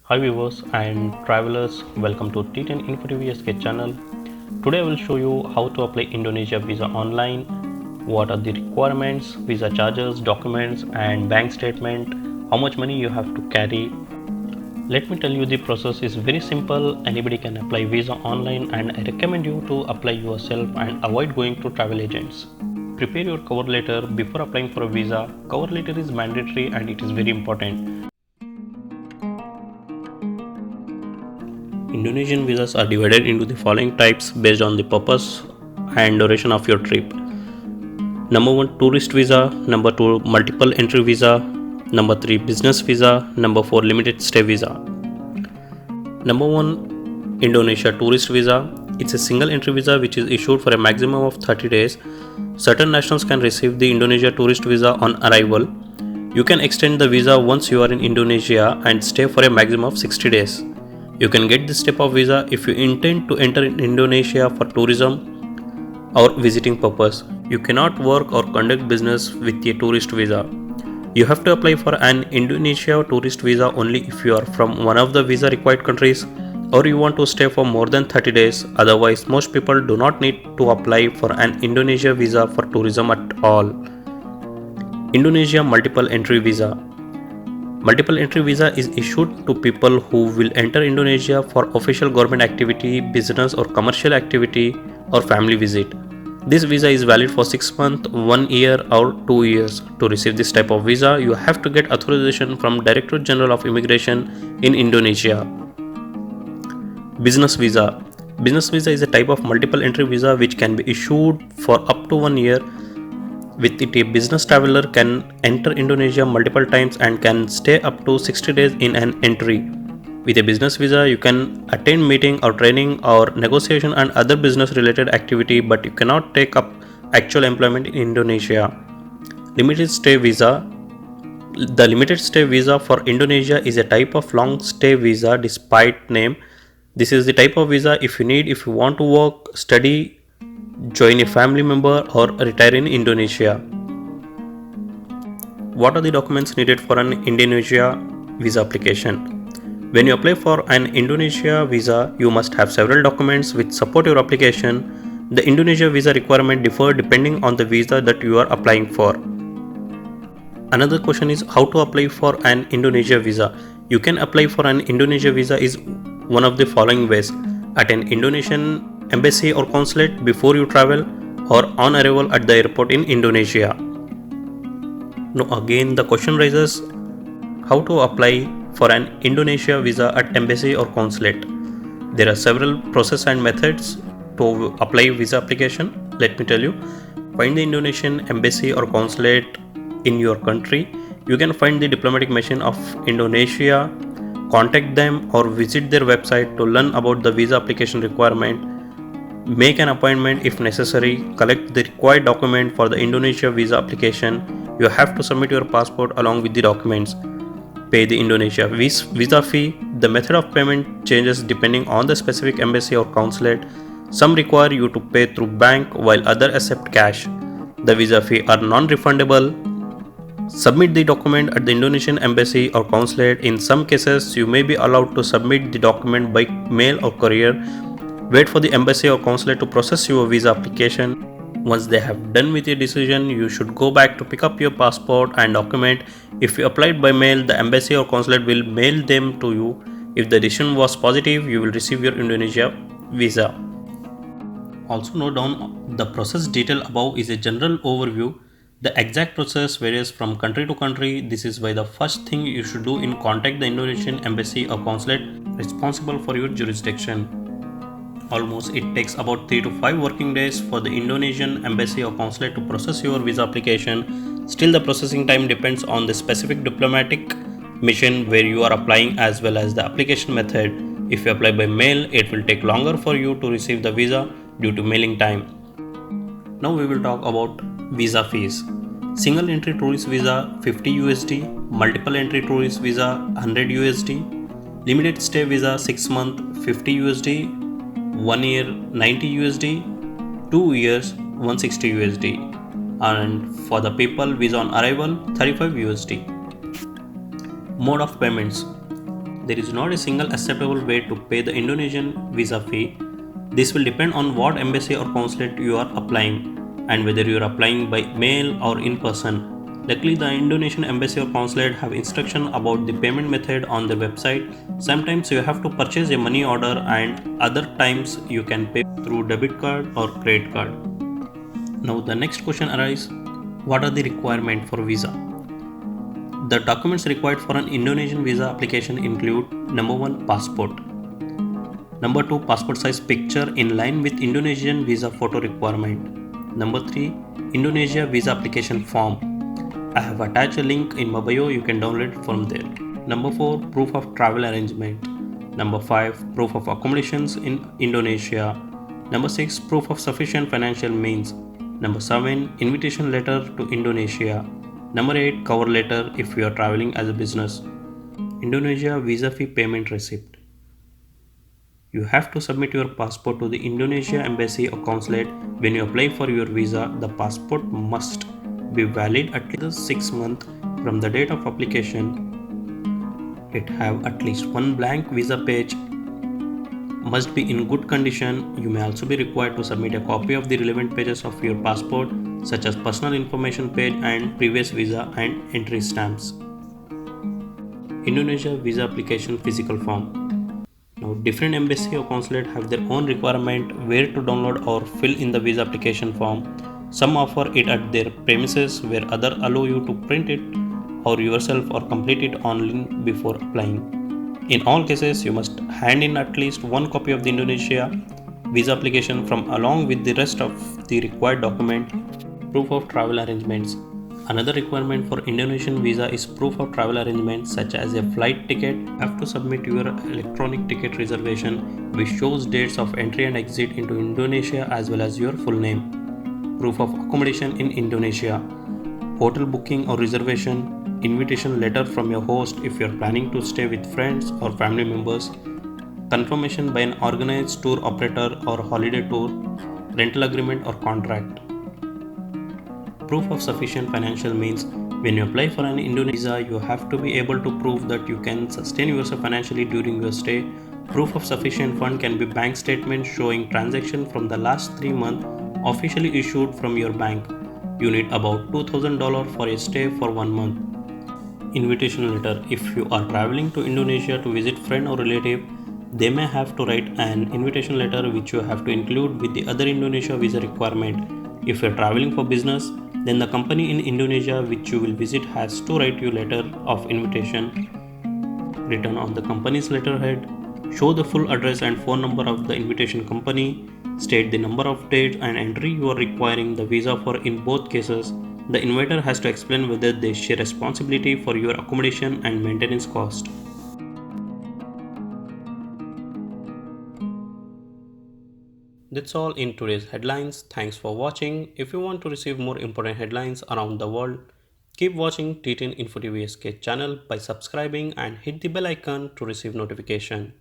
Hi viewers and travelers, welcome to T10 Info VSK channel. Today I will show you how to apply Indonesia visa online, what are the requirements, visa charges, documents and bank statement, how much money you have to carry. Let me tell you, the process is very simple. Anybody can apply visa online and I recommend you to apply yourself and avoid going to travel agents. Prepare your cover letter before applying for a visa. Cover letter is mandatory and it is very important. Indonesian visas are divided into the following types based on the purpose and duration of your trip. Number 1, tourist visa. Number 2, multiple entry visa. Number 3, business visa. Number 4, limited stay visa. Number 1, Indonesia tourist visa. It's a single entry visa which is issued for a maximum of 30 days. Certain nationals can receive the Indonesia tourist visa on arrival. You can extend the visa once you are in Indonesia and stay for a maximum of 60 days. You can get this type of visa if you intend to enter Indonesia for tourism or visiting purpose. You cannot work or conduct business with a tourist visa. You have to apply for an Indonesia tourist visa only if you are from one of the visa required countries or you want to stay for more than 30 days. Otherwise, most people do not need to apply for an Indonesia visa for tourism at all. Indonesia multiple entry visa. Multiple entry visa is issued to people who will enter Indonesia for official government activity, business or commercial activity or family visit. This visa is valid for 6 months, 1 year or 2 years. To receive this type of visa, you have to get authorization from Directorate General of Immigration in Indonesia. Business visa. Business visa is a type of multiple entry visa which can be issued for up to 1 year. With it, a business traveler can enter Indonesia multiple times and can stay up to 60 days in an entry. With a business visa, you can attend meeting or training or negotiation and other business related activity, but you cannot take up actual employment in Indonesia. Limited stay visa. The limited stay visa for Indonesia is a type of long stay visa despite name. This is the type of visa if you want to work, study, join a family member or retire in Indonesia. What are the documents needed for an Indonesia visa application? When you apply for an Indonesia visa, you must have several documents which support your application. The Indonesia visa requirement differ depending on the visa that you are applying for. Another question is how to apply for an Indonesia visa. You can apply for an Indonesia visa is one of the following ways: at an Indonesian embassy or consulate before you travel, or on arrival at the airport in Indonesia. Now again the question rises, how to apply for an Indonesia visa at embassy or consulate? There are several process and methods to apply visa application. Let me tell you. Find the Indonesian embassy or consulate in your country. You can find the diplomatic mission of Indonesia, contact them or visit their website to learn about the visa application requirement. Make an appointment if necessary. Collect the required document for the Indonesia visa application. You have to submit your passport along with the documents. Pay the Indonesia visa fee. The method of payment changes depending on the specific embassy or consulate. Some require you to pay through bank while others accept cash. The visa fee are non-refundable. Submit the document at the Indonesian embassy or consulate. In some cases, you may be allowed to submit the document by mail or courier. Wait for the embassy or consulate to process your visa application. Once they have done with your decision, you should go back to pick up your passport and document. If you applied by mail, the embassy or consulate will mail them to you. If the decision was positive, you will receive your Indonesia visa. Also note down the process detail above is a general overview. The exact process varies from country to country. This is why the first thing you should do in contact the Indonesian embassy or consulate responsible for your jurisdiction. Almost it takes about 3 to 5 working days for the Indonesian embassy or consulate to process your visa application. Still, the processing time depends on the specific diplomatic mission where you are applying as well as the application method. If you apply by mail, it will take longer for you to receive the visa due to mailing time. Now we will talk about visa fees. Single entry tourist visa 50 USD, multiple entry tourist visa 100 USD, limited stay visa 6 months 50 USD, 1 year 90 USD, 2 years 160 USD, and for the people visa on arrival 35 USD. Mode of payments. There is not a single acceptable way to pay the Indonesian visa fee. This will depend on what embassy or consulate you are applying and whether you are applying by mail or in person. Luckily, the Indonesian embassy or consulate have instruction about the payment method on their website. Sometimes you have to purchase a money order and other times you can pay through debit card or credit card. Now the next question arises, what are the requirements for visa? The documents required for an Indonesian visa application include number 1 passport, number 2 passport size picture in line with Indonesian visa photo requirement, number 3 Indonesia visa application form. I have attached a link in my bio, you can download it from there. Number 4 proof of travel arrangement, number 5 proof of accommodations in Indonesia, number 6 proof of sufficient financial means, number 7 invitation letter to Indonesia, number 8 cover letter if you are traveling as a business. Indonesia visa fee payment receipt. You have to submit your passport to the Indonesia embassy or consulate. When you apply for your visa, the passport must be valid at least 6 months from the date of application. It have at least one blank visa page, must be in good condition. You may also be required to submit a copy of the relevant pages of your passport such as personal information page and previous visa and entry stamps. Indonesia visa application physical form. Now different embassy or consulate have their own requirement where to download or fill in the visa application form. Some offer it at their premises where others allow you to print it or yourself or complete it online before applying. In all cases, you must hand in at least one copy of the Indonesia visa application from along with the rest of the required document. Proof of travel arrangements. Another requirement for Indonesian visa is proof of travel arrangements such as a flight ticket. You have to submit your electronic ticket reservation which shows dates of entry and exit into Indonesia as well as your full name. Proof of accommodation in Indonesia. Hotel booking or reservation, invitation letter from your host if you are planning to stay with friends or family members, confirmation by an organized tour operator or holiday tour, rental agreement or contract. Proof of sufficient financial means. When you apply for an Indonesian visa, you have to be able to prove that you can sustain yourself financially during your stay. Proof of sufficient fund can be bank statement showing transaction from the last 3 months officially issued from your bank. You need about $2,000 for a stay for 1 month. Invitation letter. If you are traveling to Indonesia to visit friend or relative, they may have to write an invitation letter which you have to include with the other Indonesia visa requirement. If you are traveling for business, then the company in Indonesia which you will visit has to write you letter of invitation written on the company's letterhead, show the full address and phone number of the invitation company, state the number of dates and entry you are requiring the visa for. In both cases, the inviter has to explain whether they share responsibility for your accommodation and maintenance cost. That's all in today's headlines. Thanks for watching. If you want to receive more important headlines around the world, keep watching T10 Info TV SK channel by subscribing and hit the bell icon to receive notification.